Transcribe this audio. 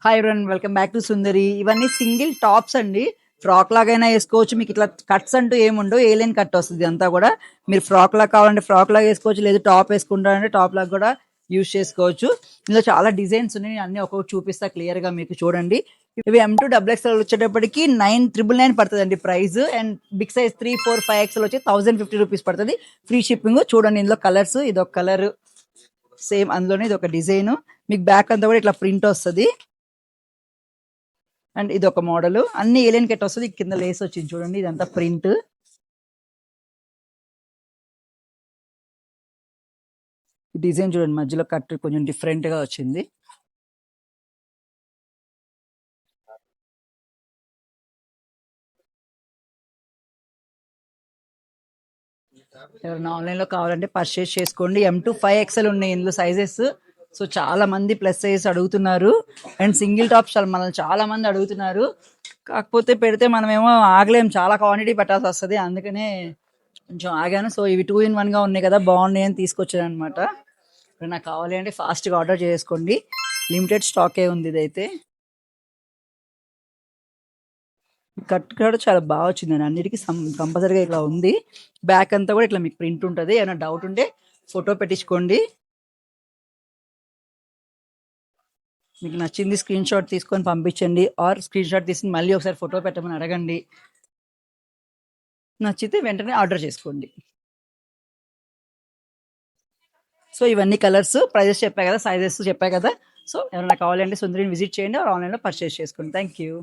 Hi everyone, welcome back to Sundari. ఇవన్నీ single tops అండి. Frock లాగైనా వేసుకోవచ్చు. మీకు ఇట్లా కట్స్ అంటూ ఏముండవు, ఏలియన్ కట్ వస్తుంది అంతా కూడా. మీరు ఫ్రాక్ లాగా కావాలంటే ఫ్రాక్ లాగా వేసుకోవచ్చు, లేదు టాప్ వేసుకుంటారంటే టాప్ లాగా కూడా యూజ్ చేసుకోవచ్చు. ఇందులో చాలా డిజైన్స్ ఉన్నాయి, అన్ని ఒక్కొక్కటి చూపిస్తా క్లియర్ గా మీకు చూడండి. ఇవి M2 XXL వచ్చేటప్పటికి 9,999 పడుతుంది అండి price. And big size 3, 4, 5XL వచ్చి 1,050 రూపీస్ పడుతుంది, ఫ్రీ షిప్పింగ్. చూడండి ఇందులో కలర్స్, ఇది ఒక కలర్ సేమ్, అందులోనే ఇది ఒక డిజైన్. మీకు బ్యాక్ అంతా కూడా ఇట్లా ప్రింట్ వస్తుంది. అండ్ ఇది ఒక మోడల్, అన్ని ఏలియన్ కట్ వస్తుంది. కింద లేస్ వచ్చింది చూడండి, ఇదంతా ప్రింట్. డిజైన్ చూడండి, మధ్యలో కట్ కొంచెం డిఫరెంట్ గా వచ్చింది. ఎవరైనా ఆన్లైన్ లో కావాలంటే పర్చేస్ చేసుకోండి. M2 5XL ఉన్నాయి ఇందులో సైజెస్. సో చాలా మంది ప్లస్ సైజ్ అడుగుతున్నారు. అండ్ సింగిల్ టాప్స్ మనల్ని చాలా మంది అడుగుతున్నారు. కాకపోతే పెడితే మనమేమో ఆగలేం, చాలా క్వాంటిటీ పెట్టాల్సి వస్తుంది. అందుకనే కొంచెం ఆగాను. సో ఇవి 2 in 1 గా ఉన్నాయి కదా, బాగున్నాయి అని తీసుకొచ్చాను అనమాట. నాకు కావాలి అంటే ఫాస్ట్ గా ఆర్డర్ చేసుకోండి, లిమిటెడ్ స్టాకే ఉంది ఇదైతే. కట్ కూడా చాలా బాగా వచ్చిందండి, అన్నిటికీ కంపల్సరీగా ఇట్లా ఉంది. బ్యాక్ అంతా కూడా ఇట్లా మీకు ప్రింట్ ఉంటుంది. ఏమైనా డౌట్ ఉంటే ఫోటో పెట్టించుకోండి. మీకు నచ్చింది స్క్రీన్ షాట్ తీసుకొని పంపించండి, ఆర్ స్క్రీన్ షాట్ తీసుకుని మళ్ళీ ఒకసారి ఫోటో పెట్టమని అడగండి. నచ్చితే వెంటనే ఆర్డర్ చేసుకోండి. సో ఇవన్నీ కలర్స్, ప్రైజెస్ చెప్పా కదా, సైజెస్ చెప్పా కదా. సో ఎవరైనా కావాలంటే సుందరిని విజిట్ చేయండి, ఆర్ ఆన్లైన్లో పర్చేస్ చేసుకోండి. Thank you.